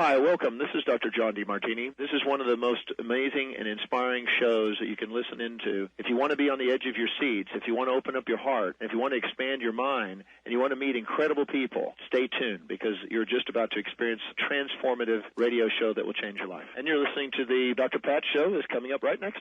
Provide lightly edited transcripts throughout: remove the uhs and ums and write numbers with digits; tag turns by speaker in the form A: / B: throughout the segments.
A: Hi, welcome. This is Dr. John DeMartini. This is one of the most amazing and inspiring shows that you can listen into. If you want to be on the edge of your seats, if you want to open up your heart, if you want to expand your mind, and you want to meet incredible people, stay tuned because you're just about to experience a transformative radio show that will change your life. And you're listening to the Dr. Pat Show that's coming up right next.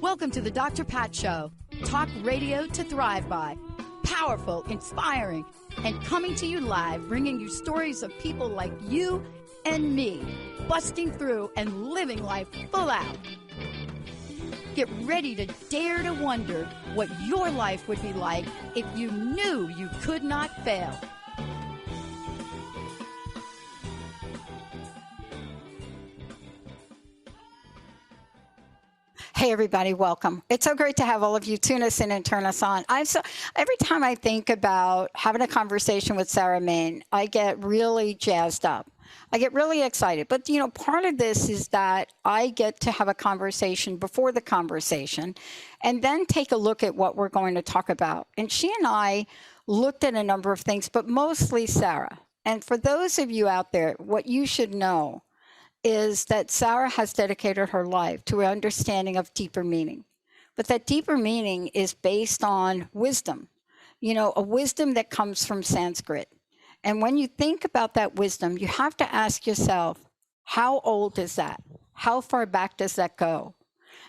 B: Welcome to the Dr. Pat Show. Talk radio to thrive by. Powerful, inspiring, and coming to you live, bringing you stories of people like you and me, busting through and living life full out. Get ready to dare to wonder what your life would be like if you knew you could not fail.
C: Hey, everybody, welcome. It's so great to have all of you tune us in and turn us on. Every time I think about having a conversation with Sarah Main, I get really jazzed up. I get really excited. But, part of this is that I get to have a conversation before the conversation and then take a look at what we're going to talk about. And she and I looked at a number of things, but mostly Sarah. And for those of you out there, what you should know is that Sarah has dedicated her life to an understanding of deeper meaning. But that deeper meaning is based on wisdom, a wisdom that comes from Sanskrit. And when you think about that wisdom, you have to ask yourself, how old is that? How far back does that go?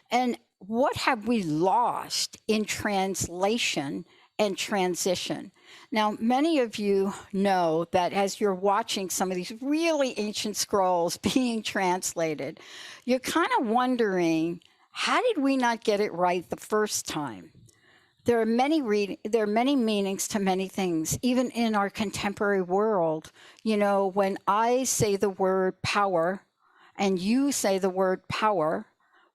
C: And what have we lost in translation and transition? Now, many of you know that as you're watching some of these really ancient scrolls being translated, you're kind of wondering, how did we not get it right the first time? There are many meanings to many things, even in our contemporary world. When I say the word power and you say the word power,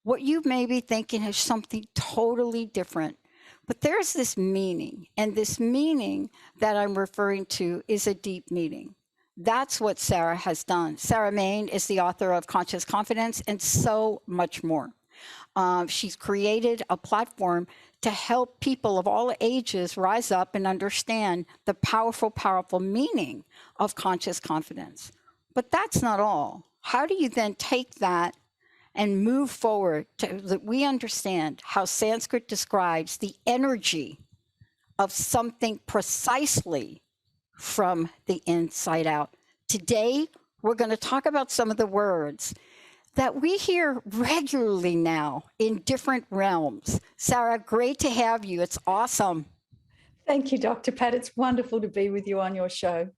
C: what you may be thinking is something totally different. But there's this meaning, and this meaning that I'm referring to is a deep meaning. That's what Sarah has done. Sarah Main is the author of Conscious Confidence and so much more. She's created a platform to help people of all ages rise up and understand the powerful, powerful meaning of conscious confidence. But that's not all. How do you then take that and move forward to that we understand how Sanskrit describes the energy of something precisely from the inside out? Today, we're going to talk about some of the words that we hear regularly now in different realms. Sarah, great to have you. It's awesome.
D: Thank you, Dr. Pat. It's wonderful to be with you on your show.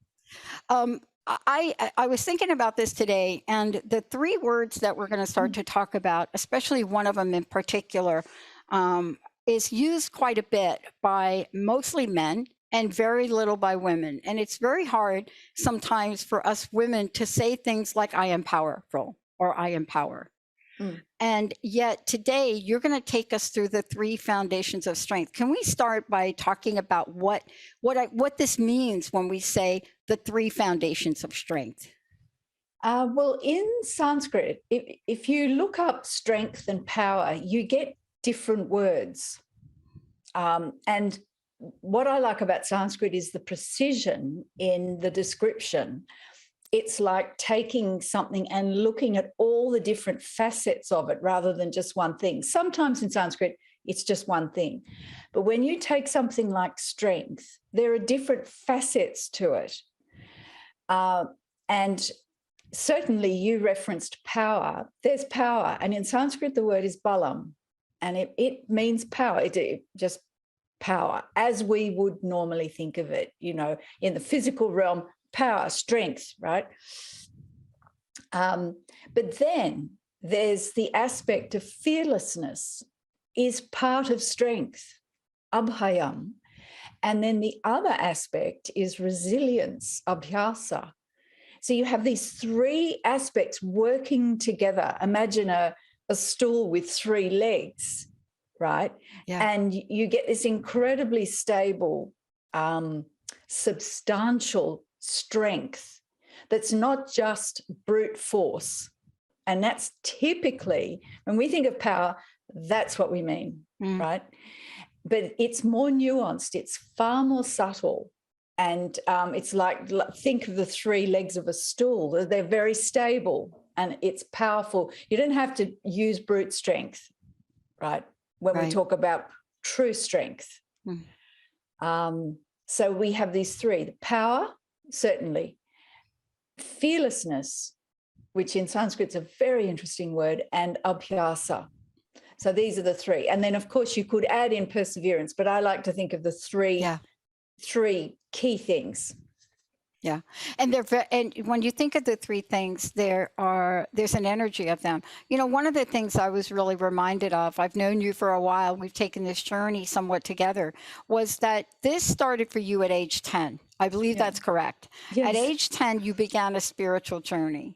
C: I was thinking about this today, and the three words that we're going to start to talk about, especially one of them in particular, is used quite a bit by mostly men and very little by women. And it's very hard sometimes for us women to say things like, I am powerful or I am power. And yet today you're going to take us through the three foundations of strength. Can we start by talking about what this means when we say the three foundations of strength?
D: Well, in Sanskrit, if you look up strength and power, you get different words. And what I like about Sanskrit is the precision in the description. It's like taking something and looking at all the different facets of it rather than just one thing. Sometimes in Sanskrit, it's just one thing. But when you take something like strength, there are different facets to it. And certainly you referenced power. There's power. And in Sanskrit, the word is balam. And it means power. It just power, as we would normally think of it, in the physical realm. Power, strength, right? But then there's the aspect of fearlessness is part of strength, abhayam. And then the other aspect is resilience, abhyasa. So you have these three aspects working together. Imagine a stool with three legs, right? Yeah. And you get this incredibly stable, substantial strength that's not just brute force. And that's typically, when we think of power, that's what we mean, right? But it's more nuanced. It's far more subtle. And it's like, think of the three legs of a stool. They're very stable and it's powerful. You don't have to use brute strength, right? When we talk about true strength. So we have these three: the power, certainly, fearlessness, which in Sanskrit is a very interesting word, and abhyasa. So these are the three. And then, of course, you could add in perseverance, but I like to think of the three key things.
C: Yeah. And and when you think of the three things, there's an energy of them. You know, one of the things I was really reminded of, I've known you for a while, we've taken this journey somewhat together, was that this started for you at age 10. I believe that's correct.
D: Yes.
C: At age 10, you began a spiritual journey.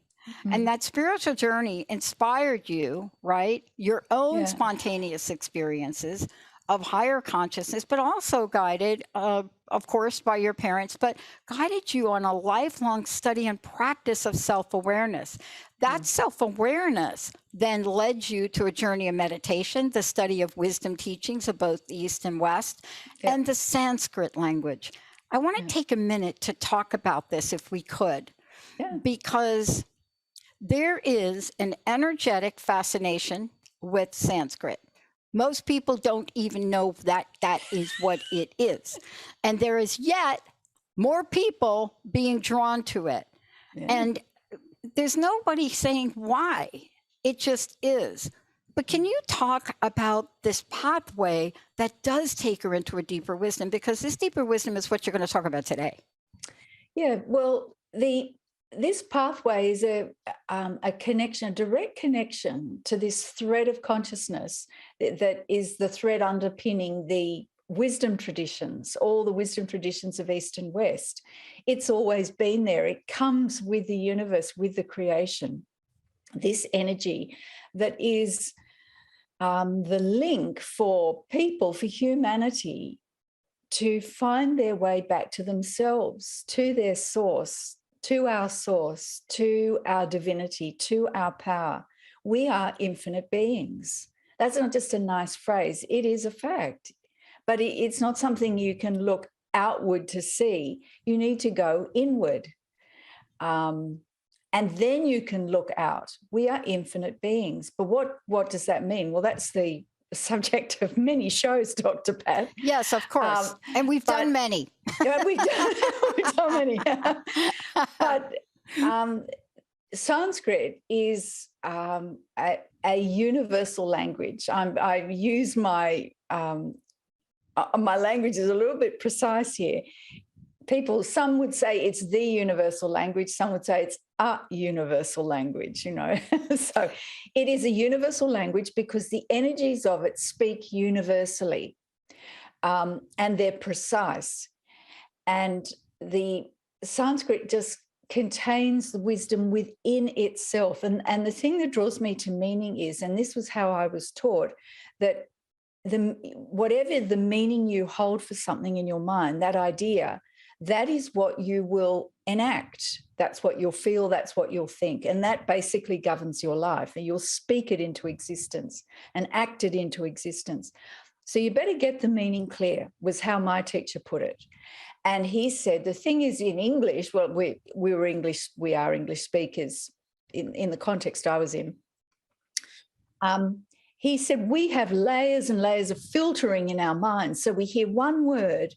C: And that spiritual journey inspired you, right? Your own spontaneous experiences of higher consciousness, but also guided, of course, by your parents, but guided you on a lifelong study and practice of self-awareness. That self-awareness then led you to a journey of meditation, the study of wisdom teachings of both East and West, and the Sanskrit language. I want to take a minute to talk about this, if we could, because there is an energetic fascination with Sanskrit. Most people don't even know that that is what it is. And there is yet more people being drawn to it. And there's nobody saying why. It just is. But can you talk about this pathway that does take her into a deeper wisdom? Because this deeper wisdom is what you're going to talk about today.
D: Yeah, well, this pathway is a connection, a direct connection to this thread of consciousness that is the thread underpinning the wisdom traditions, all the wisdom traditions of East and West. It's always been there. It comes with the universe, with the creation. This energy that is the link for people, for humanity, to find their way back to themselves, to their source, to our divinity, to our power. We are infinite beings. That's not just a nice phrase. It is a fact. But it's not something you can look outward to see. You need to go inward. And then you can look out. We are infinite beings. But what does that mean? Well, that's the subject of many shows, Dr. Pat.
C: Yes, of course. And we've done many.
D: We've done many. But Sanskrit is a universal language. I use my language is a little bit precise here. Some would say it's the universal language. Some would say it's a universal language, you know. So it is a universal language because the energies of it speak universally, and they're precise. And the Sanskrit just contains the wisdom within itself. And the thing that draws me to meaning is, and this was how I was taught, that whatever the meaning you hold for something in your mind, that idea, that is what you will enact. That's what you'll feel, that's what you'll think. And that basically governs your life. And you'll speak it into existence and act it into existence. So you better get the meaning clear, was how my teacher put it. And he said, the thing is in English, well, we are English speakers in the context I was in. He said, we have layers and layers of filtering in our minds. So we hear one word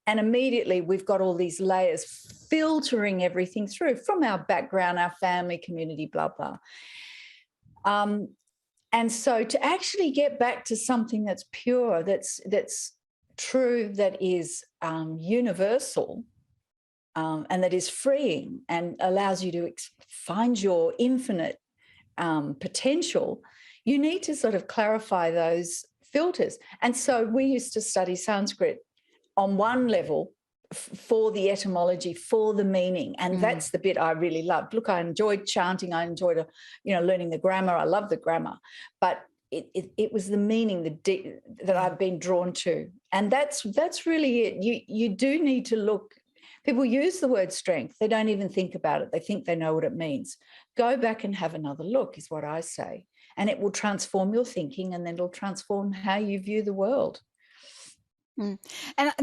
D: and immediately we've got all these layers filtering everything through from our background, our family, community, blah, blah. And so to actually get back to something that's pure, that's true, that is universal, and that is freeing and allows you to find your infinite potential, you need to sort of clarify those filters. And so we used to study Sanskrit on one level for the etymology, for the meaning. And that's the bit I really loved. Look, I enjoyed chanting. I enjoyed, learning the grammar. I love the grammar. But it was the meaning that I've been drawn to. And that's really it. You do need to look. People use the word strength. They don't even think about it. They think they know what it means. Go back and have another look is what I say. And it will transform your thinking, and then it'll transform how you view the world.
C: And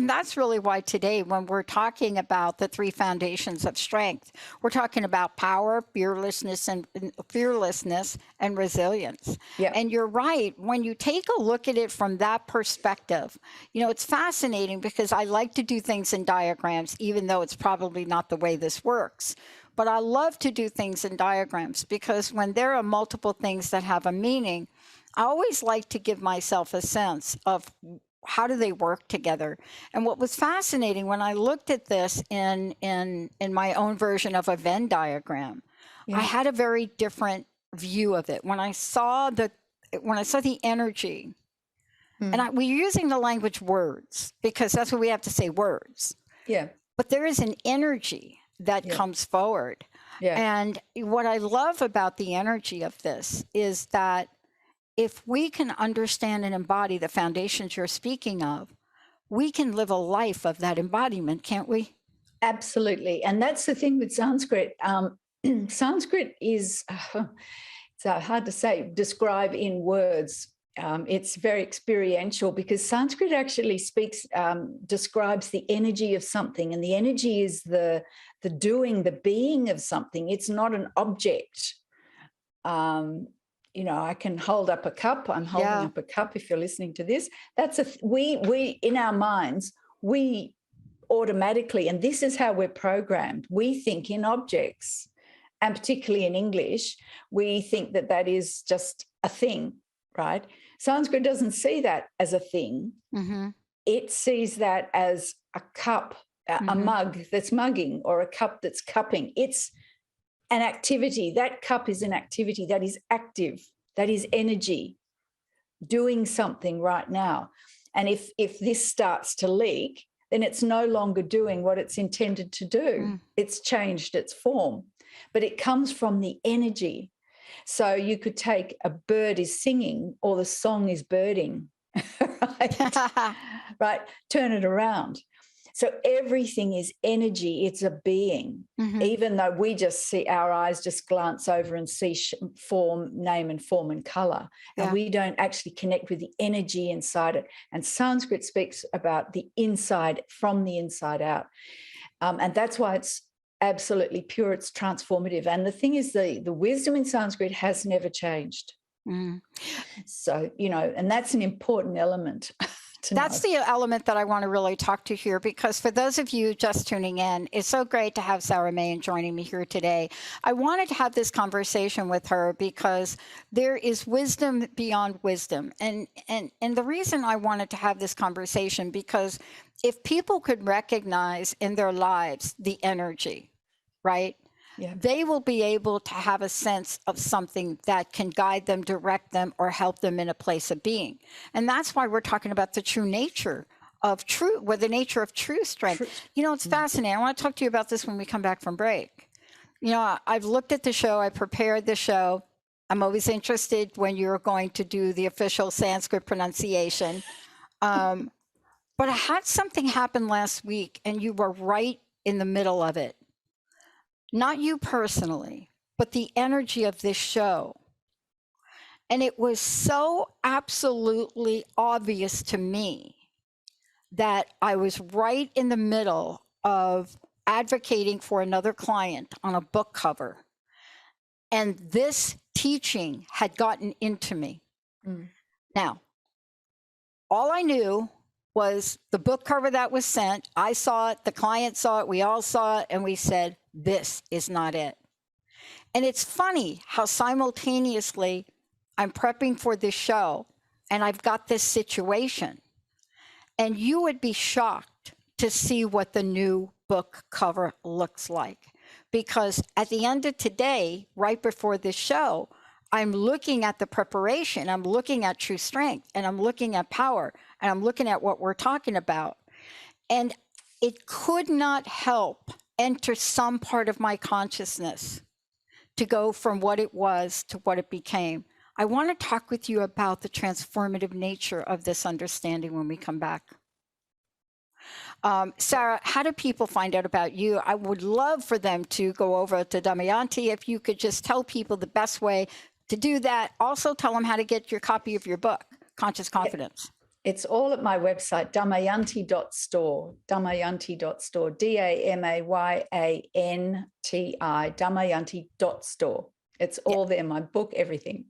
C: that's really why today, when we're talking about the three foundations of strength, we're talking about power, fearlessness and resilience.
D: Yeah.
C: And you're right. When you take a look at it from that perspective, you know, it's fascinating because I like to do things in diagrams, even though it's probably not the way this works. But I love to do things in diagrams because when there are multiple things that have a meaning, I always like to give myself a sense of how do they work together. And what was fascinating when I looked at this in my own version of a Venn diagram, I had a very different view of it. When I saw the energy, and we're using the language words because that's what we have to say, words.
D: Yeah.
C: But there is an energy that comes forward.
D: Yeah.
C: And what I love about the energy of this is that if we can understand and embody the foundations you're speaking of, we can live a life of that embodiment, can't we?
D: Absolutely. And that's the thing with Sanskrit. Sanskrit is, it's hard to say, describe in words. It's very experiential because Sanskrit actually describes the energy of something, and the energy is the doing, the being of something. It's not an object. You know, I can hold up a cup. I'm holding up a cup if you're listening to this. That's we in our minds, we automatically, and this is how we're programmed, we think in objects, and particularly in English, we think that is just a thing, right? Sanskrit doesn't see that as a thing. It sees that as a cup, a mug that's mugging, or a cup that's cupping. It's an activity. That cup is an activity that is active, that is energy, doing something right now. And if this starts to leak, then it's no longer doing what it's intended to do. It's changed its form, but it comes from the energy. So you could take a bird is singing or the song is birding, right? Right? Turn it around. So everything is energy. It's a being, even though we just see, our eyes just glance over and see form, name and form and color. And we don't actually connect with the energy inside it. And Sanskrit speaks about the inside, from the inside out. And that's why it's absolutely pure. It's transformative. And the thing is, the wisdom in Sanskrit has never changed. So, you know, and that's an important element. That's
C: the element that I want to really talk to here, because for those of you just tuning in, it's so great to have Sarah Main joining me here today. I wanted to have this conversation with her because there is wisdom beyond wisdom. And the reason I wanted to have this conversation, because if people could recognize in their lives the energy, right? They will be able to have a sense of something that can guide them, direct them, or help them in a place of being. And that's why we're talking about the true nature of true, the nature of true strength. You know, it's fascinating. I want to talk to you about this when we come back from break. You know, I've looked at the show, I prepared the show. I'm always interested when you're going to do the official Sanskrit pronunciation. But I had something happen last week, and you were right in the middle of it. Not you personally, but the energy of this show. And it was so absolutely obvious to me that I was right in the middle of advocating for another client on a book cover. And this teaching had gotten into me. Now, all I knew was the book cover that was sent. I saw it, the client saw it, we all saw it, and we said, this is not it. And it's funny how simultaneously I'm prepping for this show and I've got this situation. And you would be shocked to see what the new book cover looks like. Because at the end of today, right before this show, I'm looking at the preparation, I'm looking at true strength, and I'm looking at power, and I'm looking at what we're talking about. And it could not help enter some part of my consciousness to go from what it was to what it became. I want to talk with you about the transformative nature of this understanding when we come back. Sarah, how do people find out about you? I would love for them to go over to Damayanti. If you could just tell people the best way to do that. Also tell them how to get your copy of your book, Conscious Confidence.
D: It's all at my website, damayanti.store, damayanti.store, DAMAYANTI, damayanti.store. It's all there, my book, everything.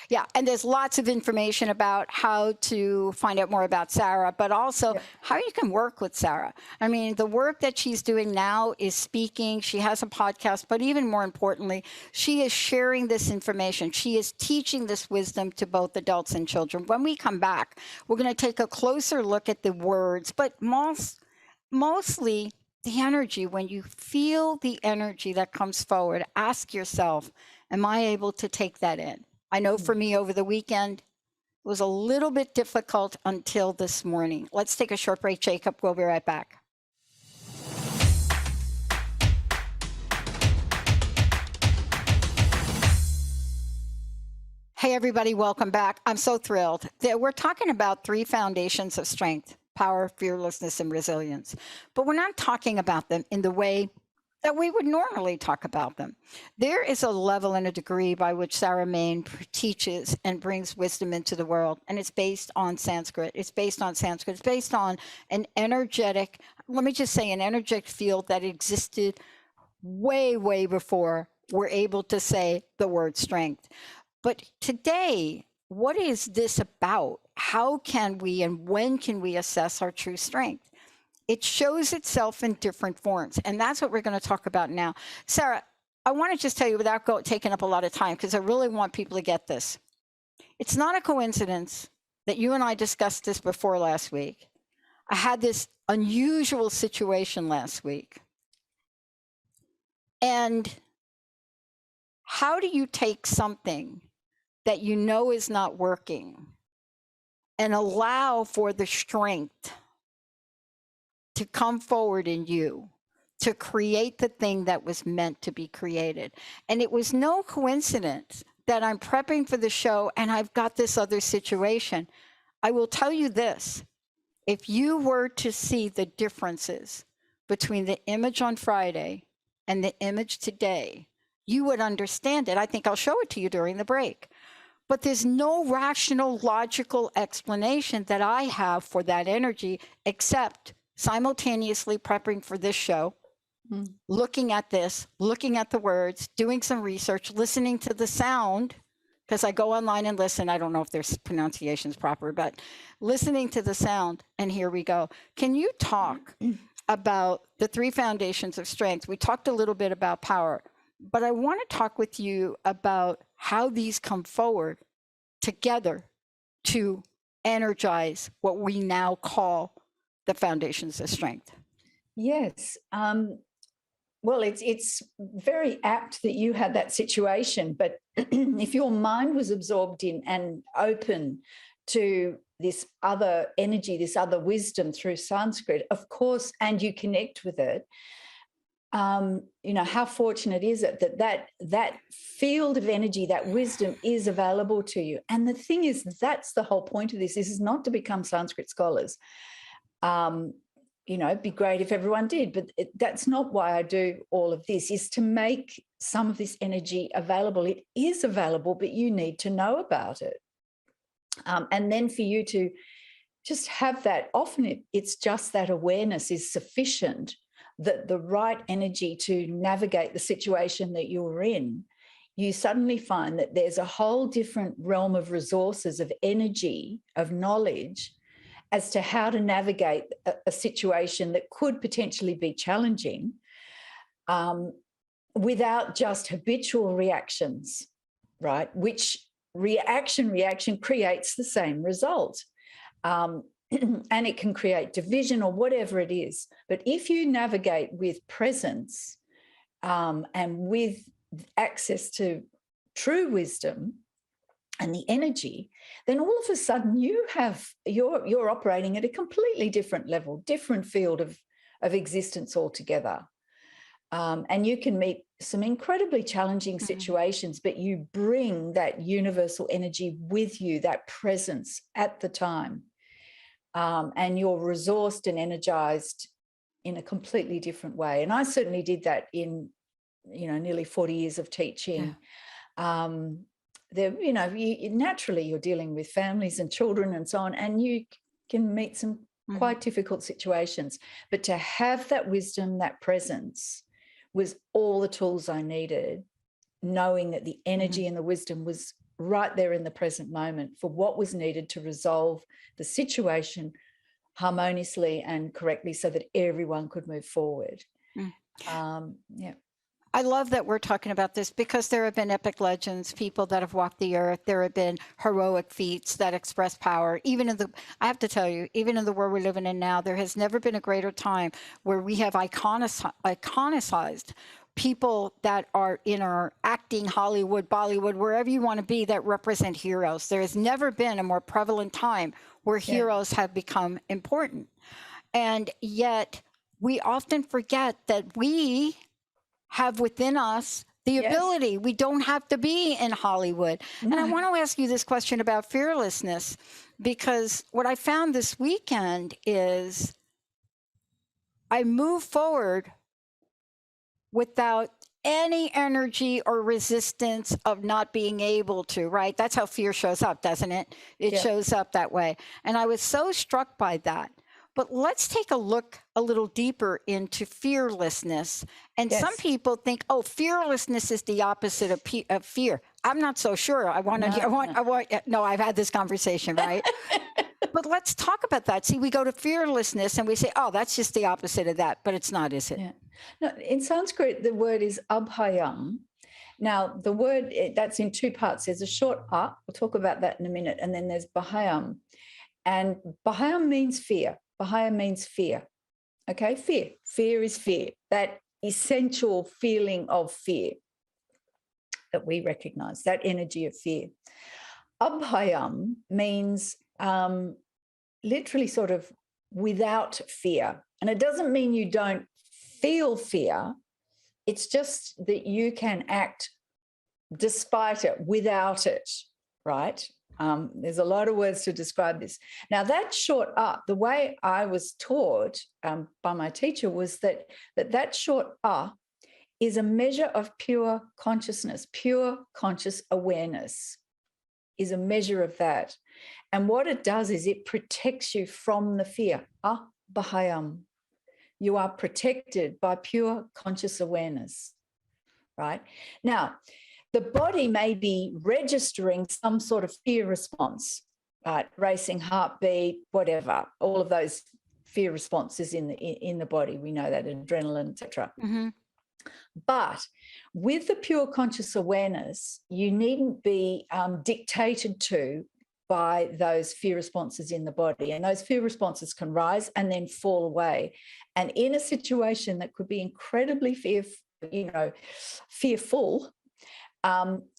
C: Yeah, and there's lots of information about how to find out more about Sarah, but also how you can work with Sarah. I mean, the work that she's doing now is speaking. She has a podcast, but even more importantly, she is sharing this information. She is teaching this wisdom to both adults and children. When we come back, we're going to take a closer look at the words, but mostly the energy. When you feel the energy that comes forward, ask yourself, am I able to take that in? I know for me over the weekend, it was a little bit difficult until this morning. Let's take a short break, Jacob. We'll be right back. Hey, everybody, welcome back. I'm so thrilled that we're talking about 3 foundations of strength: power, fearlessness, and resilience. But we're not talking about them in the way that we would normally talk about them. There is a level and a degree by which Sarah Main teaches and brings wisdom into the world, and it's based on Sanskrit. It's based on an energetic, let me just say, an energetic field that existed way, way before we're able to say the word strength. But today, what is this about? How can we and when can we assess our true strength? It shows itself in different forms, and that's what we're going to talk about now. Sarah, I want to just tell you without taking up a lot of time, because I really want people to get this. It's not a coincidence that you and I discussed this before last week. I had this unusual situation last week. And how do you take something that you know is not working and allow for the strength to come forward in you to create the thing that was meant to be created? And it was no coincidence that I'm prepping for the show and I've got this other situation. I will tell you this: if you were to see the differences between the image on Friday and the image today, you would understand it. I think I'll show it to you during the break. But there's no rational, logical explanation that I have for that energy, except simultaneously prepping for this show, looking at this, looking at the words, doing some research, listening to the sound, because I go online and listen. I don't know if their pronunciation's proper, but listening to the sound, and here we go. Can you talk about the 3 foundations of strength? We talked a little bit about power, but I want to talk with you about how these come forward together to energize what we now call the foundations of strength.
D: Yes. Well, it's very apt that you had that situation, but if your mind was absorbed in and open to this other energy, this other wisdom through Sanskrit, of course, and you connect with it, how fortunate is it that field of energy, that wisdom is available to you. And the thing is, that's the whole point of this. This is not to become Sanskrit scholars. It'd be great if everyone did, but that's not why I do all of this, is to make some of this energy available. It is available, but you need to know about it. And then for you to just have that, often it's just that awareness is sufficient, that the right energy to navigate the situation that you're in, you suddenly find that there's a whole different realm of resources, of energy, of knowledge, as to how to navigate a situation that could potentially be challenging, without just habitual reactions, right? Which reaction creates the same result. And it can create division or whatever it is. But if you navigate with presence, and with access to true wisdom and the energy, then all of a sudden you're operating at a completely different level, different field of existence altogether. And you can meet some incredibly challenging situations, but you bring that universal energy with you, that presence at the time. And you're resourced and energized in a completely different way. And I certainly did that in, nearly 40 years of teaching. Yeah. Naturally you're dealing with families and children and so on, and you can meet some quite difficult situations. But to have that wisdom, that presence, was all the tools I needed, knowing that the energy and the wisdom was right there in the present moment for what was needed to resolve the situation harmoniously and correctly so that everyone could move forward. Yeah.
C: I love that we're talking about this because there have been epic legends, people that have walked the earth. There have been heroic feats that express power. I have to tell you, even in the world we're living in now, there has never been a greater time where we have iconicized people that are in our acting, Hollywood, Bollywood, wherever you want to be, that represent heroes. There has never been a more prevalent time where heroes have become important. And yet we often forget that we have within us the ability. We don't have to be in Hollywood. And I want to ask you this question about fearlessness, because what I found this weekend is I move forward without any energy or resistance of not being able to, right? That's how fear shows up, doesn't it? It shows up that way. And I was so struck by that. But let's take a look a little deeper into fearlessness. And some people think, oh, fearlessness is the opposite of fear. I'm not so sure. I've had this conversation, right? But let's talk about that. See, we go to fearlessness and we say, oh, that's just the opposite of that. But it's not, is it?
D: Yeah. No, in Sanskrit, the word is abhayam. Now, the word, that's in two parts. There's a short a, we'll talk about that in a minute, and then there's bhayam. And bhayam means fear. Bhayam means fear. Okay, fear. Fear is fear. That essential feeling of fear that we recognize, that energy of fear. Abhayam means literally sort of without fear. And it doesn't mean you don't feel fear. It's just that you can act despite it, without it, right? There's a lot of words to describe this. Now, that short up, the way I was taught by my teacher was that short is a measure of pure consciousness, pure conscious awareness is a measure of that. And what it does is it protects you from the fear. Bahayam. You are protected by pure conscious awareness, right? Now, the body may be registering some sort of fear response, right? Racing heartbeat, whatever, all of those fear responses in the body. We know that, adrenaline, etc. But with the pure conscious awareness, you needn't be dictated to by those fear responses in the body. And those fear responses can rise and then fall away. And in a situation that could be incredibly fearful,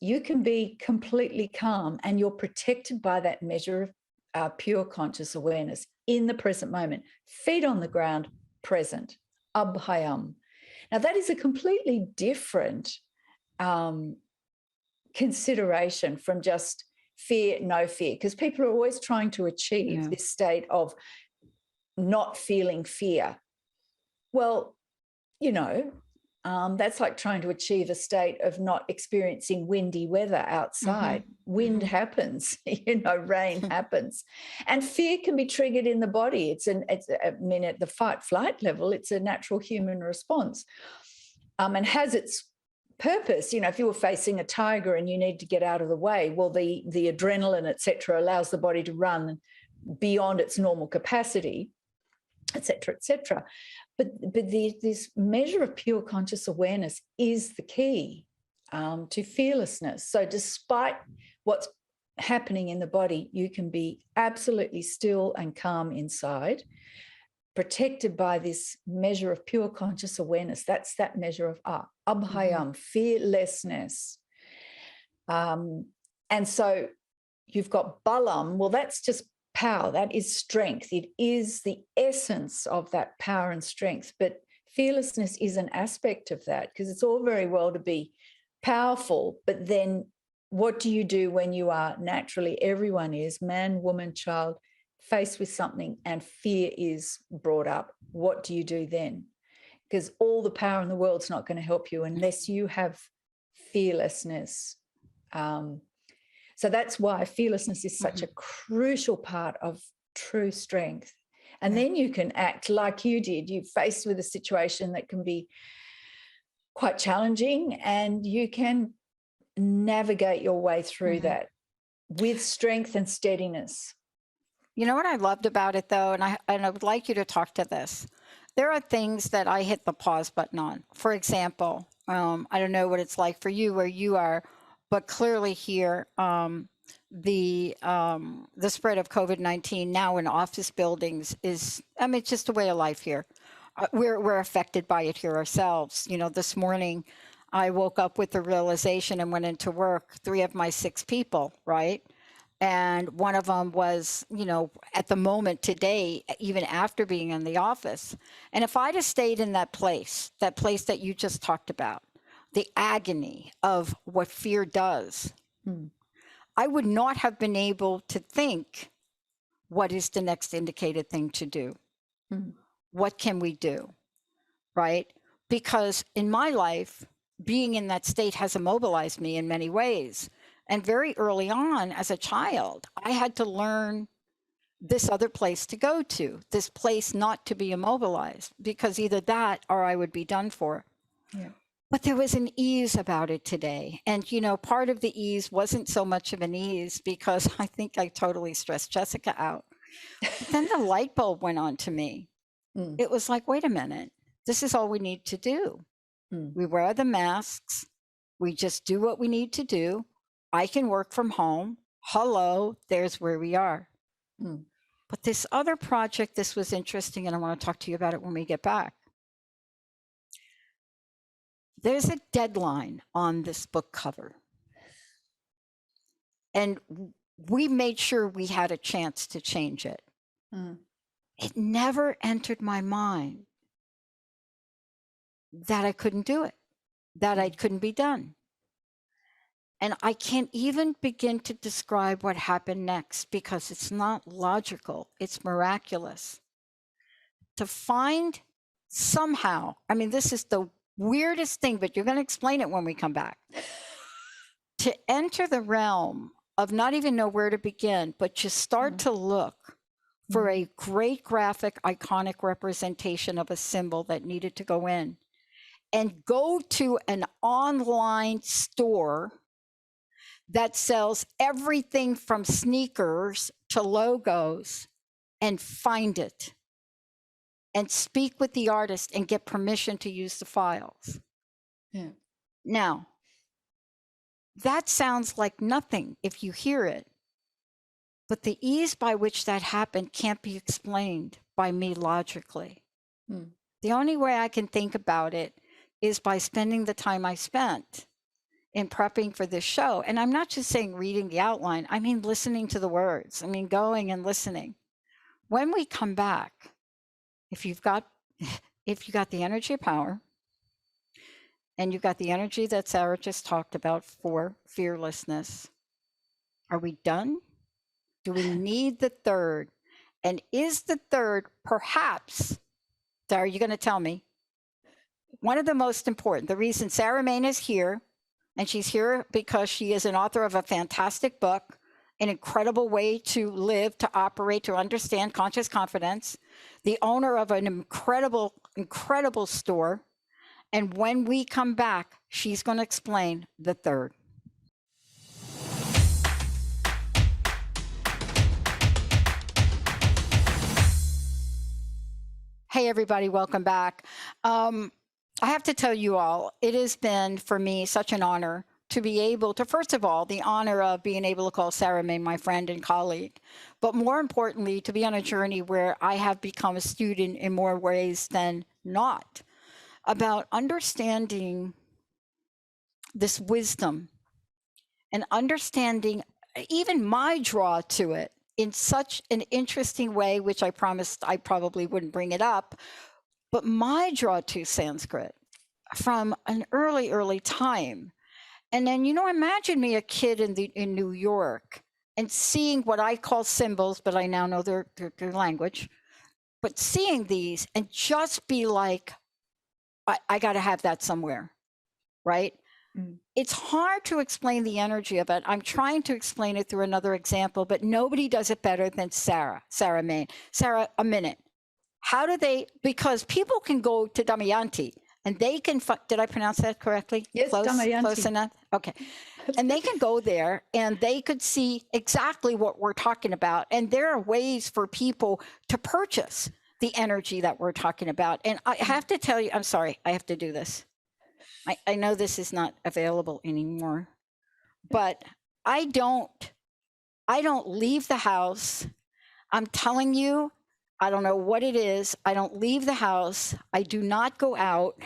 D: you can be completely calm and you're protected by that measure of pure conscious awareness in the present moment. Feet on the ground, present, abhayam. Now, that is a completely different consideration from just fear, no fear, because people are always trying to achieve this state of not feeling fear. Well, that's like trying to achieve a state of not experiencing windy weather outside. Wind happens, rain happens. And fear can be triggered in the body. At the fight-flight level, it's a natural human response and has its purpose. If you were facing a tiger and you need to get out of the way, well, the adrenaline, et cetera, allows the body to run beyond its normal capacity, et cetera, et cetera. But this measure of pure conscious awareness is the key to fearlessness. So despite what's happening in the body, you can be absolutely still and calm inside, protected by this measure of pure conscious awareness. That's that measure of abhayam, fearlessness. And so you've got balam. Well, that's just power. That is strength. It is the essence of that power and strength. But fearlessness is an aspect of that, because it's all very well to be powerful, but then what do you do when you are naturally, everyone is, man, woman, child, faced with something and fear is brought up? What do you do then? Because all the power in the world's not going to help you unless you have fearlessness. So that's why fearlessness is such a crucial part of true strength. And then you can act like you did. You're faced with a situation that can be quite challenging, and you can navigate your way through that with strength and steadiness.
C: You know what I loved about it, though, and I would like you to talk to this. There are things that I hit the pause button on. For example, I don't know what it's like for you where you are, but clearly here, the spread of COVID-19 now in office buildings is, I mean, it's just a way of life here. We're affected by it here ourselves. You know, this morning I woke up with the realization and went into work, 3 of my 6 people, right? And one of them was, you know, at the moment today, even after being in the office. And if I'd have stayed in that place that you just talked about, the agony of what fear does, I would not have been able to think, what is the next indicated thing to do? What can we do? Right? Because in my life, being in that state has immobilized me in many ways. And very early on, as a child, I had to learn this other place to go to, this place not to be immobilized, because either that or I would be done for.
D: Yeah.
C: But there was an ease about it today. And, you know, part of the ease wasn't so much of an ease because I think I totally stressed Jessica out. But then the light bulb went on to me. It was like, wait a minute, this is all we need to do. We wear the masks. We just do what we need to do. I can work from home. Hello, there's where we are. But this other project, this was interesting, and I want to talk to you about it when we get back. There's a deadline on this book cover. And we made sure we had a chance to change it. It never entered my mind that I couldn't do it, that it couldn't be done. And I can't even begin to describe what happened next because it's not logical, it's miraculous. To find somehow, I mean, this is the weirdest thing, but you're going to explain it when we come back. To enter the realm of not even know where to begin, but just start to look for a great graphic, iconic representation of a symbol that needed to go in, and go to an online store that sells everything from sneakers to logos and find it and speak with the artist and get permission to use the files. Now, that sounds like nothing if you hear it, but the ease by which that happened can't be explained by me logically. The only way I can think about it is by spending the time I spent in prepping for this show. And I'm not just saying reading the outline, I mean listening to the words. I mean going and listening. When we come back, if you've got the energy of power, and you've got the energy that Sarah just talked about for fearlessness, are we done? Do we need the third? And is the third perhaps, Sarah, you're going to tell me, one of the most important, the reason Sarah Main is here, and she's here because she is an author of a fantastic book, an incredible way to live, to operate, to understand conscious confidence, the owner of an incredible, incredible store. And when we come back, she's going to explain the third. Hey, everybody, welcome back. I have to tell you all, it has been for me such an honor to be able to, first of all, the honor of being able to call Sarah Main my friend and colleague, but more importantly, to be on a journey where I have become a student in more ways than not about understanding this wisdom and understanding even my draw to it in such an interesting way, which I promised I probably wouldn't bring it up. But my draw to Sanskrit from an early time. And then, you know, imagine me a kid in New York and seeing what I call symbols, but I now know their language, but seeing these and just be like, I got to have that somewhere, right? It's hard to explain the energy of it. I'm trying to explain it through another example, but nobody does it better than Sarah Main. Sarah, a minute. How do they, because people can go to Damayanti and they can, did I pronounce that correctly?
D: Yes, Damayanti.
C: Close enough? Okay. And they can go there and they could see exactly what we're talking about. And there are ways for people to purchase the energy that we're talking about. And I have to tell you, I'm sorry, I have to do this. I know this is not available anymore, but I don't leave the house. I'm telling you, I don't know what it is. I don't leave the house. I do not go out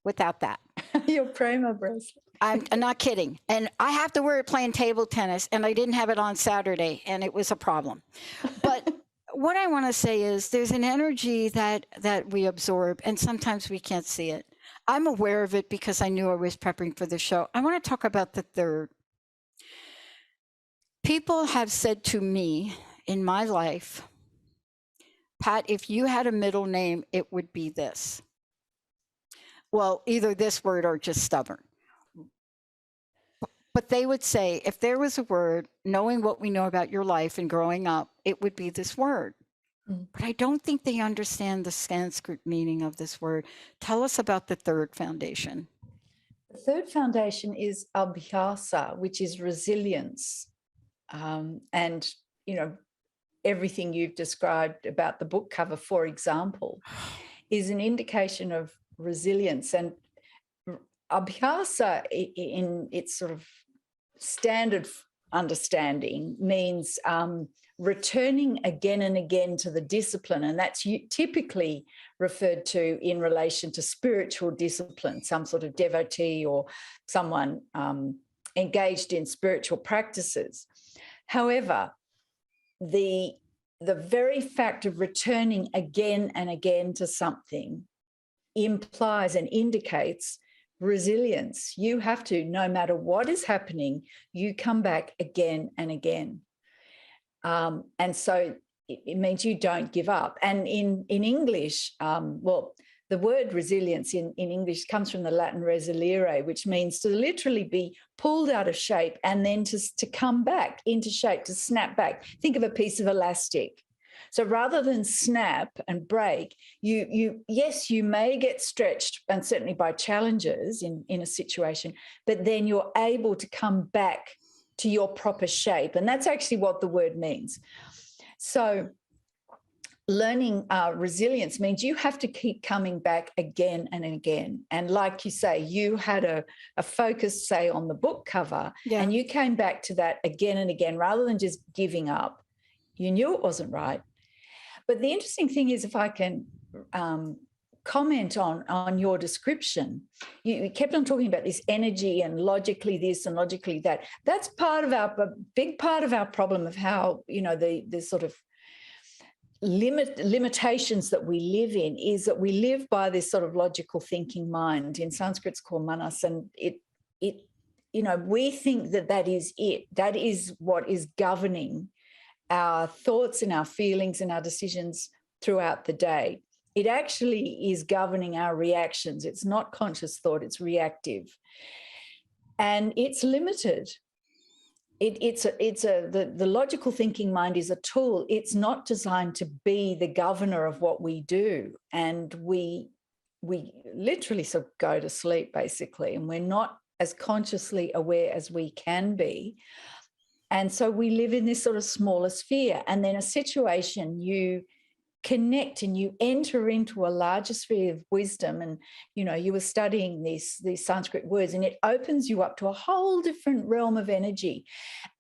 C: without that.
D: Your Prima bracelet.
C: I'm not kidding. And I have to wear it playing table tennis, and I didn't have it on Saturday, and it was a problem. But what I want to say is there's an energy that we absorb, and sometimes we can't see it. I'm aware of it because I knew I was prepping for the show. I want to talk about the third. People have said to me in my life, Pat, if you had a middle name, it would be this. Well, either this word or just stubborn. But they would say, if there was a word, knowing what we know about your life and growing up, it would be this word. But I don't think they understand the Sanskrit meaning of this word. Tell us about the third foundation.
D: The third foundation is abhyasa, which is resilience. And, you know, everything you've described about the book cover, for example, is an indication of resilience. And abhyasa, in its sort of standard understanding, means returning again and again to the discipline. And that's typically referred to in relation to spiritual discipline, some sort of devotee or someone engaged in spiritual practices. However, the very fact of returning again and again to something implies and indicates resilience. You have to, no matter what is happening, you come back again and again. And so it means you don't give up. And in English, the word resilience in English comes from the Latin resilire, which means to literally be pulled out of shape and then to come back into shape, to snap back. Think of a piece of elastic. So rather than snap and break, you may get stretched, and certainly by challenges in a situation, but then you're able to come back to your proper shape. And that's actually what the word means. So learning resilience means you have to keep coming back again and again. And like you say, you had a focus, say, on the book cover, and you came back to that again and again rather than just giving up. You knew it wasn't right. But the interesting thing is, if I can comment on your description, you kept on talking about this energy and logically this and logically that. That's a big part of our problem of how, you know, the sort of limitations that we live in is that we live by this sort of logical thinking mind. In Sanskrit it's called manas, and it you know, we think that is it. That is what is governing our thoughts and our feelings and our decisions throughout the day. It actually is governing our reactions. It's not conscious thought, it's reactive. And it's limited. The logical thinking mind is a tool. It's not designed to be the governor of what we do. And we literally sort of go to sleep, basically, and we're not as consciously aware as we can be. And so we live in this sort of smaller sphere. And then a situation, you connect and you enter into a larger sphere of wisdom. And, you know, you were studying these Sanskrit words, and it opens you up to a whole different realm of energy.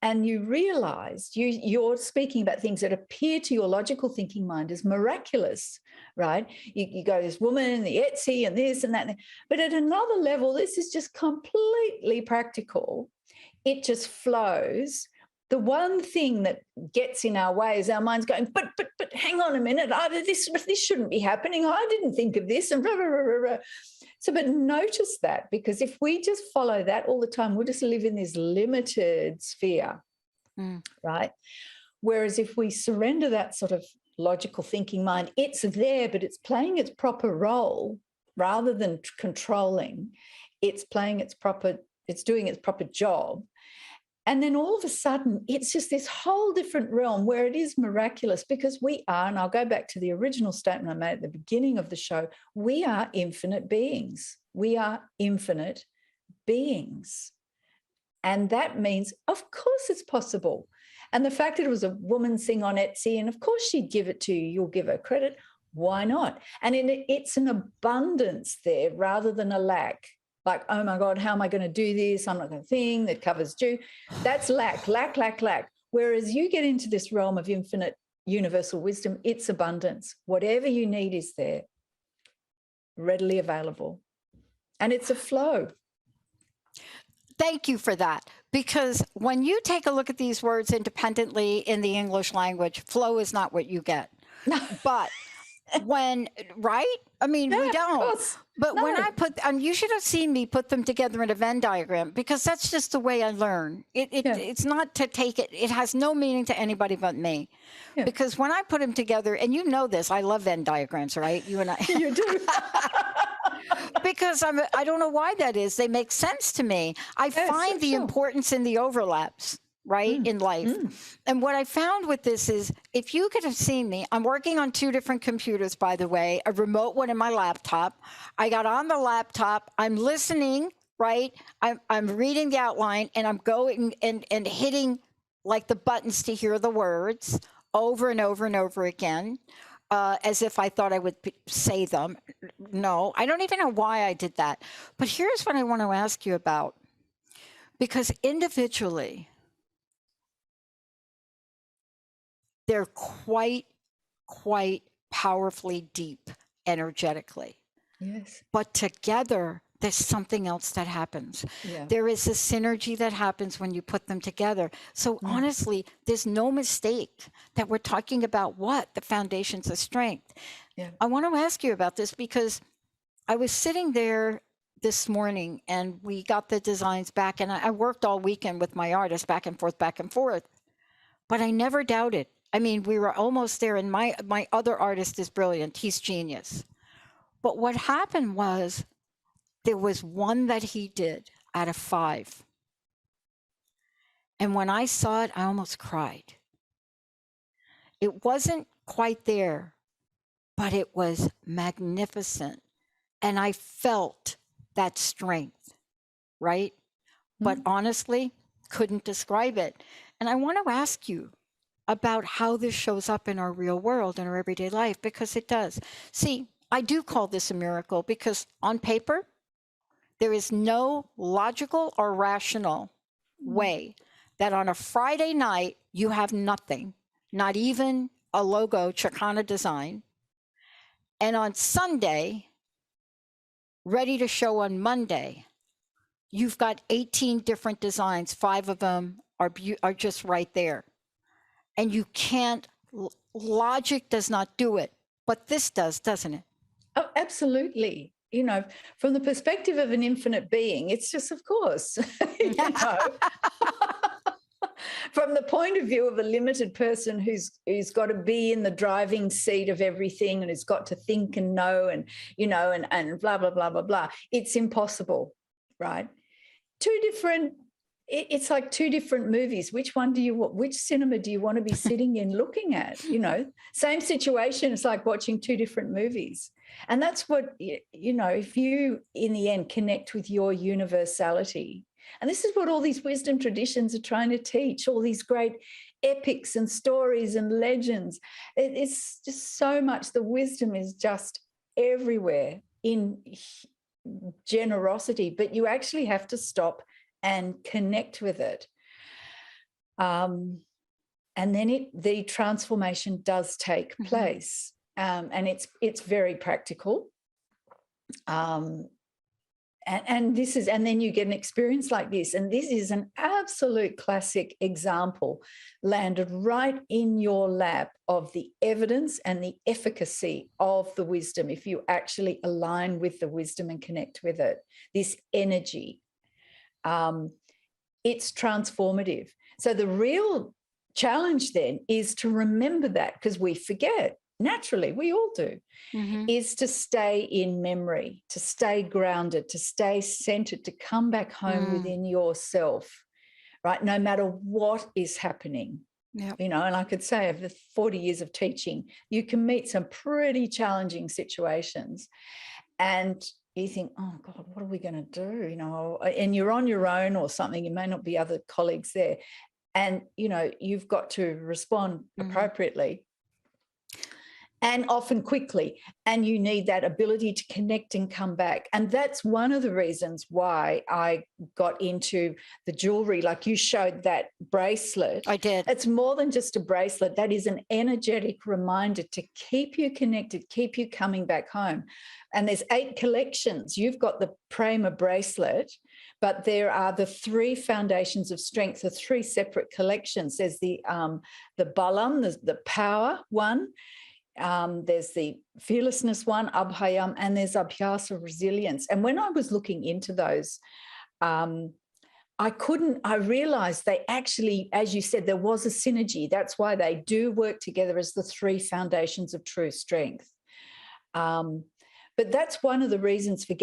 D: And you realize you're speaking about things that appear to your logical thinking mind as miraculous, right? You go, this woman, the Etsy, and this and that. But at another level, this is just completely practical. It just flows. The one thing that gets in our way is our mind's going, but hang on a minute, this shouldn't be happening. I didn't think of this, and blah, blah, blah, blah. So, but notice that, because if we just follow that all the time, we'll just live in this limited sphere, right? Whereas if we surrender that sort of logical thinking mind, it's there, but it's playing its proper role, rather than controlling, it's doing its proper job. And then all of a sudden, it's just this whole different realm where it is miraculous, because we are, and I'll go back to the original statement I made at the beginning of the show, we are infinite beings. We are infinite beings. And that means, of course, it's possible. And the fact that it was a woman's thing on Etsy, and of course she'd give it to you, you'll give her credit. Why not? And it's an abundance there rather than a lack. Like, oh my God, how am I going to do this? I'm not going to think that covers due. That's lack. Whereas you get into this realm of infinite universal wisdom, it's abundance. Whatever you need is there, readily available. And it's a flow.
C: Thank you for that. Because when you take a look at these words independently in the English language, flow is not what you get. But right? I mean, we don't. But when I put, you should have seen me put them together in a Venn diagram, because that's just the way I learn. It's not to take it. It has no meaning to anybody but me. Yeah. Because when I put them together, and you know this, I love Venn diagrams, right? You and I.
D: You do.
C: Because I don't know why that is. They make sense to me. I find the importance in the overlaps, right, in life. And what I found with this is, if you could have seen me, I'm working on 2 different computers, by the way, a remote one and my laptop. I got on the laptop. I'm listening, right? I'm reading the outline, and I'm going and hitting like the buttons to hear the words over and over and over again. As if I thought I would say them. No, I don't even know why I did that. But here's what I want to ask you about. Because individually, they're quite powerfully deep energetically.
D: Yes.
C: But together, there's something else that happens. Yeah. There is a synergy that happens when you put them together. So honestly, there's no mistake that we're talking about the foundations of strength. Yeah. I want to ask you about this, because I was sitting there this morning and we got the designs back, and I worked all weekend with my artist back and forth, but I never doubted. I mean, we were almost there, and my other artist is brilliant. He's genius. But what happened was, there was one that he did out of 5. And when I saw it, I almost cried. It wasn't quite there, but it was magnificent. And I felt that strength, right? But honestly, couldn't describe it. And I want to ask you about how this shows up in our real world, in our everyday life, because it does. See, I do call this a miracle, because on paper, there is no logical or rational way that on a Friday night you have nothing, not even a logo Chicana design, and on Sunday, ready to show on Monday, you've got 18 different designs. 5 of them are just right there. And you can't, logic does not do it, but this does, doesn't it?
D: Oh, absolutely. You know, from the perspective of an infinite being, it's just, of course, you know. From the point of view of a limited person who's got to be in the driving seat of everything and has got to think and know and, you know, and blah, blah, blah, blah, blah, it's impossible, right? It's like 2 different movies. Which cinema do you want to be sitting in looking at? You know, same situation. It's like watching 2 different movies. And that's what, you know, if you, in the end, connect with your universality. And this is what all these wisdom traditions are trying to teach, all these great epics and stories and legends. It's just so much. The wisdom is just everywhere in generosity, but you actually have to stop and connect with it. And then the transformation does take place. And it's very practical. And then you get an experience like this. And this is an absolute classic example landed right in your lap of the evidence and the efficacy of the wisdom, if you actually align with the wisdom and connect with it, this energy. It's transformative. So the real challenge then is to remember that, because we forget. naturally, we all do, is to stay in memory, to stay grounded, to stay centered, to come back home within yourself, right? No matter what is happening.
C: Yep.
D: You know, and I could say over 40 years of teaching, you can meet some pretty challenging situations and you think, oh God, what are we going to do? You know, and you're on your own or something, you may not be other colleagues there. And, you know, you've got to respond appropriately and often quickly. And you need that ability to connect and come back. And that's one of the reasons why I got into the jewelry. Like you showed that bracelet.
C: I did.
D: It's more than just a bracelet. That is an energetic reminder to keep you connected, keep you coming back home. And there's 8 collections. You've got the Prema bracelet, but there are the 3 foundations of strength, the 3 separate collections. There's the Balam, the power one. There's the Fearlessness one, Abhayam, and there's Abhyasa, resilience. And when I was looking into those, I realized they actually, as you said, there was a synergy. That's why they do work together as the 3 foundations of true strength. But that's one of the reasons for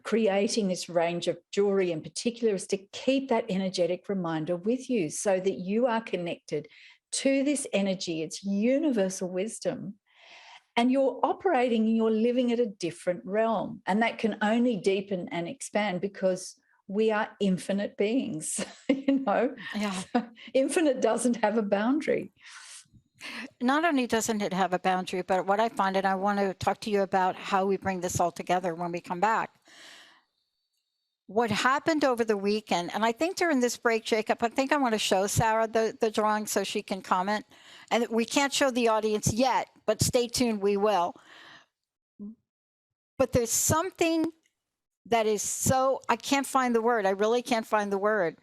D: creating this range of jewelry in particular, is to keep that energetic reminder with you so that you are connected to this energy. It's universal wisdom, and you're operating and you're living at a different realm, and that can only deepen and expand because we are infinite beings. You know, infinite doesn't have a boundary.
C: Not only doesn't it have a boundary, but what I find, and I want to talk to you about how we bring this all together when we come back. What happened over the weekend, and I think during this break, Jacob, I think I want to show Sarah the drawing so she can comment. And we can't show the audience yet, but stay tuned, we will. But there's something that is so, I can't find the word. I really can't find the word.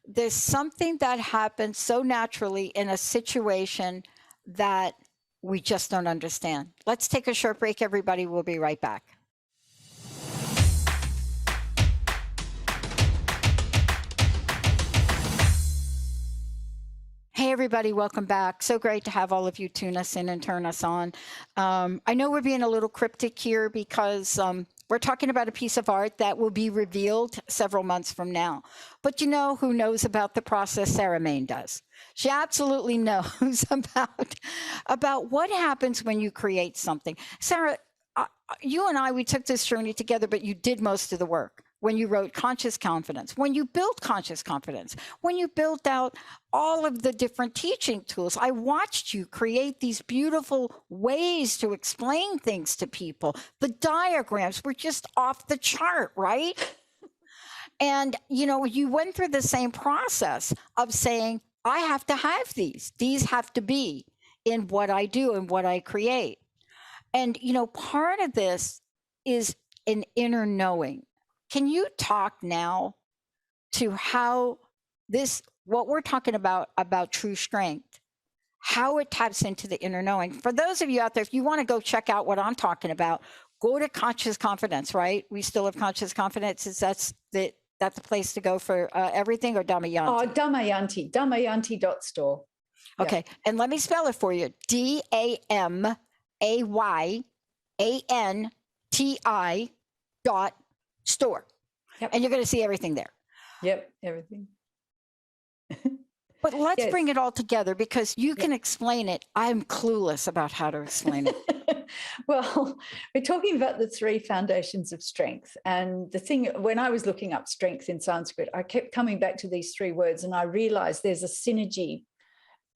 C: There's something that happens so naturally in a situation that we just don't understand. Let's take a short break, everybody. We'll be right back. Hey, everybody, welcome back. So great to have all of you tune us in and turn us on. I know we're being a little cryptic here because we're talking about a piece of art that will be revealed several months from now. But you know who knows about the process? Sarah Main does. She absolutely knows about what happens when you create something. Sarah, you and I, we took this journey together, but you did most of the work. When you wrote Conscious Confidence, when you built Conscious Confidence, when you built out all of the different teaching tools, I watched you create these beautiful ways to explain things to people. The diagrams were just off the chart, right? And, you know, you went through the same process of saying, I have to have these. These have to be in what I do and what I create. And, you know, part of this is an inner knowing. Can you talk now to how this, what we're talking about true strength, how it taps into the inner knowing? For those of you out there, if you want to go check out what I'm talking about, go to Conscious Confidence, right? We still have Conscious Confidence. That's the place to go for everything, or Damayanti?
D: Oh, Damayanti.store.
C: Okay, yeah. And let me spell it for you. DAMAYANTI.store. Yep. And you're going to see everything there.
D: Yep, everything.
C: But let's bring it all together, because you can explain it. I'm clueless about how to explain it.
D: Well, we're talking about the 3 foundations of strength. And the thing, when I was looking up strength in Sanskrit, I kept coming back to these 3 words, and I realized there's a synergy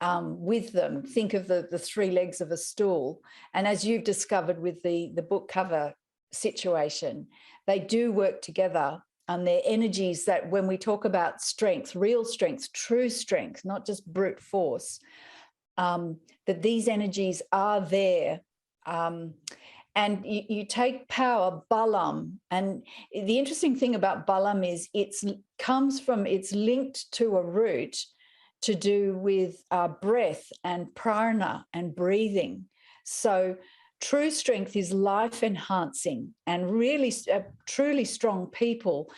D: with them. Think of the 3 legs of a stool. And as you've discovered with the book cover situation, they do work together. And they're energies that when we talk about strength, real strength, true strength, not just brute force, that these energies are there. And you take power, balam. And the interesting thing about balam is it's linked to a root to do with breath and prana and breathing. So true strength is life enhancing, and really truly strong people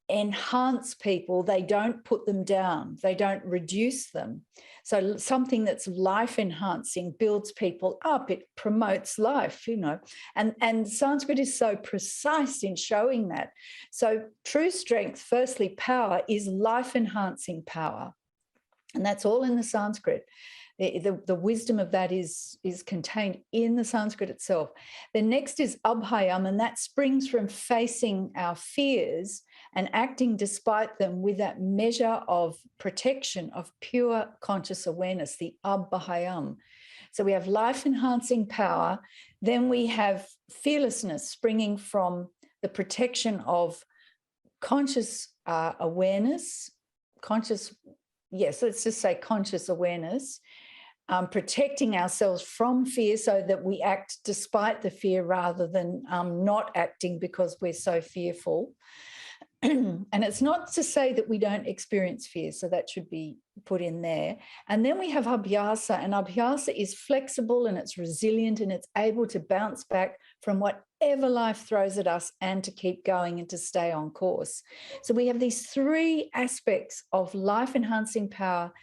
D: enhance people. They don't put them down. They don't reduce them. So something that's life enhancing builds people up. It promotes life, you know, and Sanskrit is so precise in showing that. So true strength, firstly, power is life enhancing power. And that's all in the Sanskrit. The wisdom of that is contained in the Sanskrit itself. The next is abhayam, and that springs from facing our fears and acting despite them with that measure of protection of pure conscious awareness, the abhayam. So we have life-enhancing power. Then we have fearlessness springing from the protection of conscious awareness, let's just say conscious awareness, protecting ourselves from fear so that we act despite the fear rather than not acting because we're so fearful. And it's not to say that we don't experience fear, so that should be put in there. And then we have abhyasa, and abhyasa is flexible and it's resilient and it's able to bounce back from whatever life throws at us and to keep going and to stay on course. So we have these three aspects of life-enhancing power: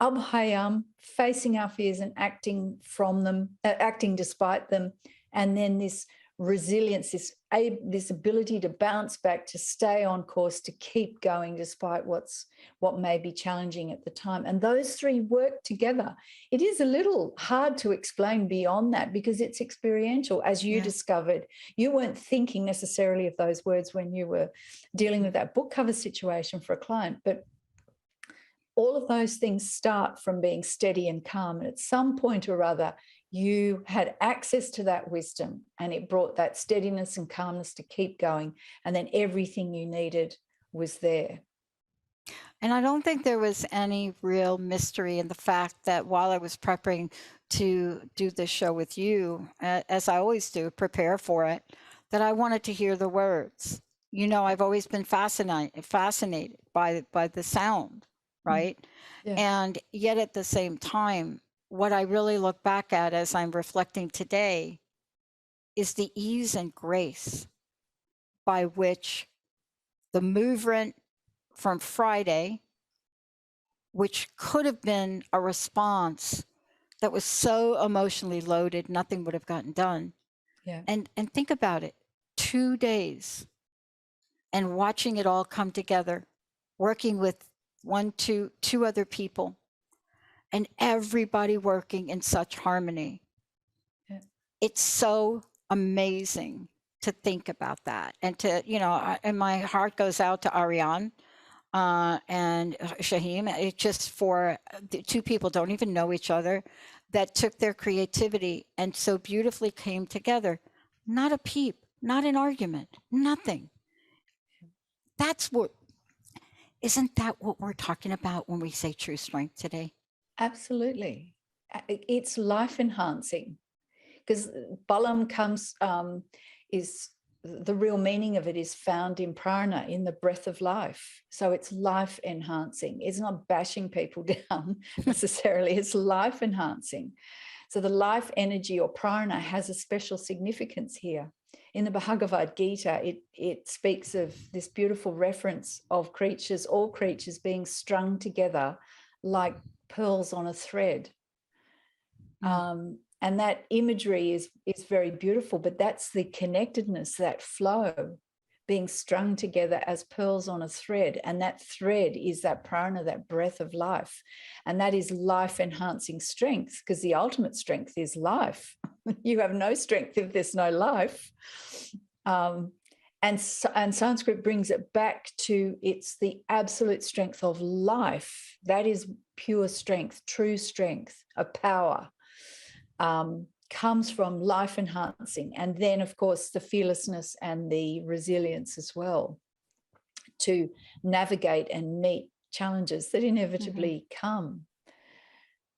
D: abhayam, facing our fears and acting from them, acting despite them, and then this resilience, this ability to bounce back, to stay on course, to keep going despite what may be challenging at the time. And those three work together. It is a little hard to explain beyond that because it's experiential, as you discovered. You weren't thinking necessarily of those words when you were dealing with that book cover situation for a client, but all of those things start from being steady and calm. And at some point or other, you had access to that wisdom and it brought that steadiness and calmness to keep going. And then everything you needed was there.
C: And I don't think there was any real mystery in the fact that while I was prepping to do this show with you, as I always do, prepare for it, that I wanted to hear the words. You know, I've always been fascinated by the sound, right?
D: Yeah.
C: And yet at the same time, what I really look back at as I'm reflecting today is the ease and grace by which the movement from Friday, which could have been a response that was so emotionally loaded, nothing would have gotten done.
D: Yeah.
C: And think about it, 2 days and watching it all come together, working with two other people, and everybody working in such harmony.
D: Yeah.
C: It's so amazing to think about that. And to, you know, and my heart goes out to Ariane and Shahim. It's just for the two people don't even know each other that took their creativity and so beautifully came together. Not a peep, not an argument, nothing. Isn't that what we're talking about when we say true strength today?
D: Absolutely. It's life enhancing because Balam is the real meaning of it is found in prana, in the breath of life. So it's life enhancing. It's not bashing people down necessarily. It's life enhancing. So the life energy or prana has a special significance here. In the Bhagavad Gita, it speaks of this beautiful reference of all creatures being strung together like pearls on a thread. And that imagery is very beautiful, but that's the connectedness, that flow, being strung together as pearls on a thread. And that thread is that prana, that breath of life. And that is life-enhancing strength, because the ultimate strength is life. You have no strength if there's no life. And Sanskrit brings it back to it's the absolute strength of life. That is pure strength, true strength, a power. Comes from life enhancing. And then, of course, the fearlessness and the resilience as well to navigate and meet challenges that inevitably come.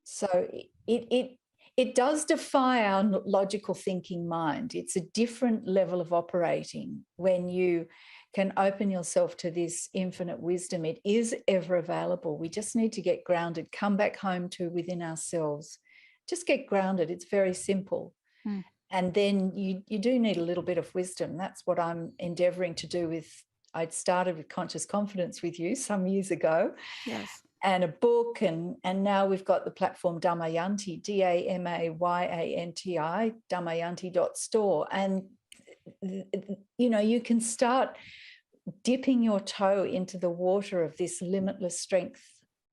D: So it does defy our logical thinking mind. It's a different level of operating when you can open yourself to this infinite wisdom. It is ever available. We just need to get grounded, come back home to within ourselves. Just get grounded. It's very simple. And then you do need a little bit of wisdom. That's what I'm endeavoring to do with I'd started with Conscious Confidence with you some years ago.
C: Yes.
D: And a book, and now we've got the platform Damayanti, Damayanti, Damayanti.store. And, you know, you can start dipping your toe into the water of this limitless strength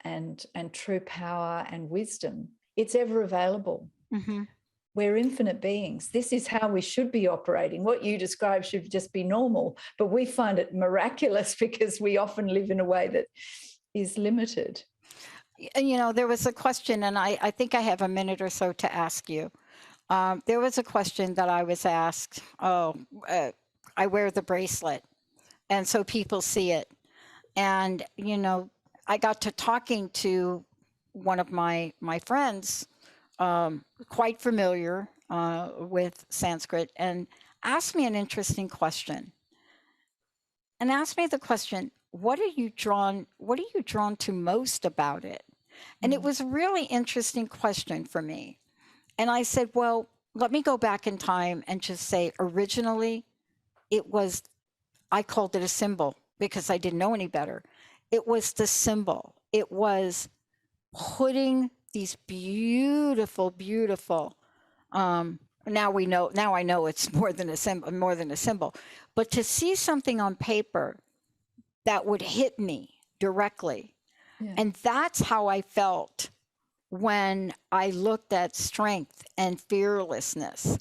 D: and true power and wisdom. It's ever available.
C: Mm-hmm.
D: We're infinite beings. This is how we should be operating. What you describe should just be normal, but we find it miraculous because we often live in a way that is limited.
C: You know, there was a question, and I think I have a minute or so to ask you. There was a question that I was asked. I wear the bracelet, and so people see it. And, you know, I got to talking to one of my friends, quite familiar with Sanskrit, and asked me an interesting question. And asked me the question, what are you drawn to most about it? And it was a really interesting question for me. And I said, well, let me go back in time and just say, originally, I called it a symbol because I didn't know any better. It was the symbol. It was putting these beautiful, beautiful, now I know it's more than a symbol, but to see something on paper that would hit me directly. Yeah. And that's how I felt when I looked at strength and fearlessness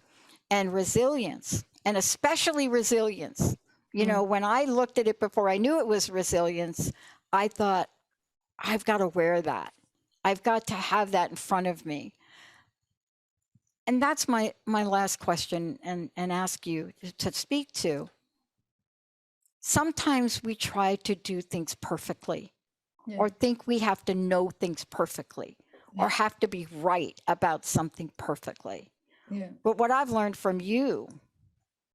C: and resilience, and especially resilience. You know, when I looked at it before I knew it was resilience, I thought, I've got to wear that. I've got to have that in front of me. And that's my last question and ask you to speak to. Sometimes we try to do things perfectly, or think we have to know things perfectly, or have to be right about something perfectly. Yeah. But what I've learned from you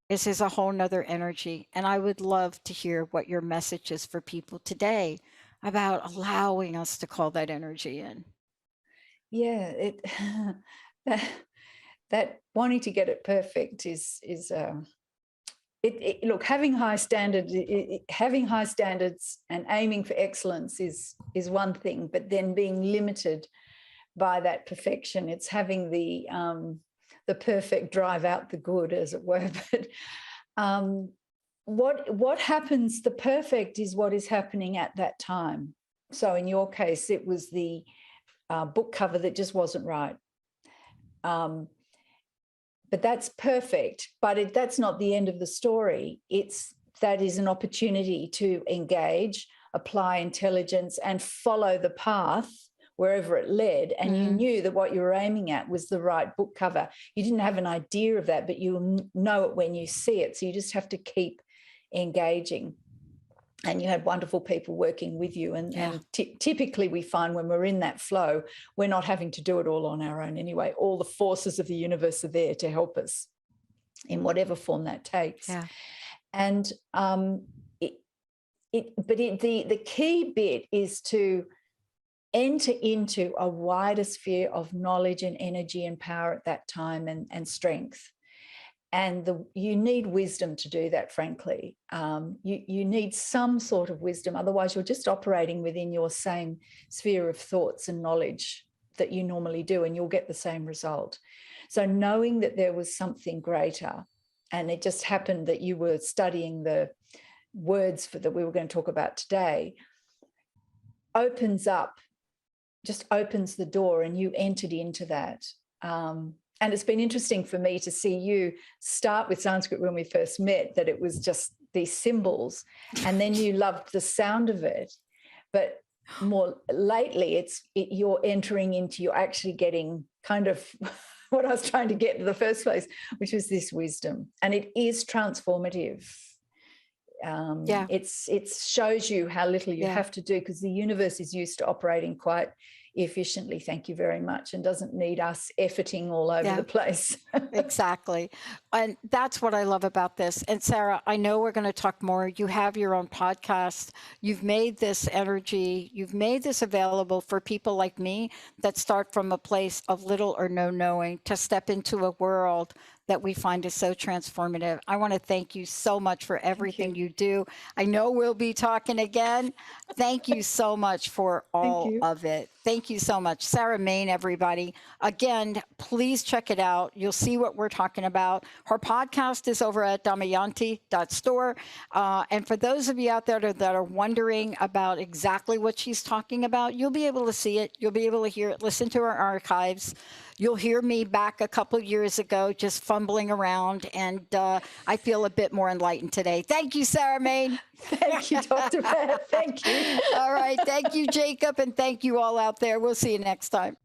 C: is there's a whole nother energy. And I would love to hear what your message is for people today about allowing us to call that energy in. Yeah,
D: that wanting to get it perfect is look, having high standards and aiming for excellence is one thing, but then being limited by that perfection, it's having the perfect drive out the good, as it were. But what happens? The perfect is what is happening at that time. So in your case, it was the book cover that just wasn't right. But that's perfect, but that's not the end of the story. That is an opportunity to engage, apply intelligence, and follow the path wherever it led. And you knew that what you were aiming at was the right book cover. You didn't have an idea of that, but you'll know it when you see it. So you just have to keep engaging. And you had wonderful people working with you. And typically we find when we're in that flow, we're not having to do it all on our own anyway. All the forces of the universe are there to help us in whatever form that takes. Yeah. And the key bit is to enter into a wider sphere of knowledge and energy and power at that time and strength. And you need wisdom to do that, frankly. You need some sort of wisdom. Otherwise, you're just operating within your same sphere of thoughts and knowledge that you normally do, and you'll get the same result. So knowing that there was something greater, and it just happened that you were studying the words that we were going to talk about today, opens the door, and you entered into that. And it's been interesting for me to see you start with Sanskrit when we first met, that it was just these symbols, and then you loved the sound of it. But more lately, you're actually getting kind of what I was trying to get in the first place, which was this wisdom. And it is transformative. It shows you how little you have to do, because the universe is used to operating quite efficiently, thank you very much, and doesn't need us efforting all over the place.
C: Exactly. And that's what I love about this. And Sarah, I know we're going to talk more. You have your own podcast. You've made this energy, you've made this available for people like me that start from a place of little or no knowing to step into a world that we find is so transformative. I want to thank you so much for everything you do. I know we'll be talking again. Thank you so much for all of it. Thank you so much. Sarah Main, everybody. Again, please check it out. You'll see what we're talking about. Her podcast is over at damayanti.store. And for those of you out there that are wondering about exactly what she's talking about, you'll be able to see it. You'll be able to hear it, listen to her archives. You'll hear me back a couple years ago just fumbling around, and I feel a bit more enlightened today. Thank you, Sarah Main.
D: Thank you, Dr. Pat. Thank you.
C: All right. Thank you, Jacob, and thank you all out there. We'll see you next time.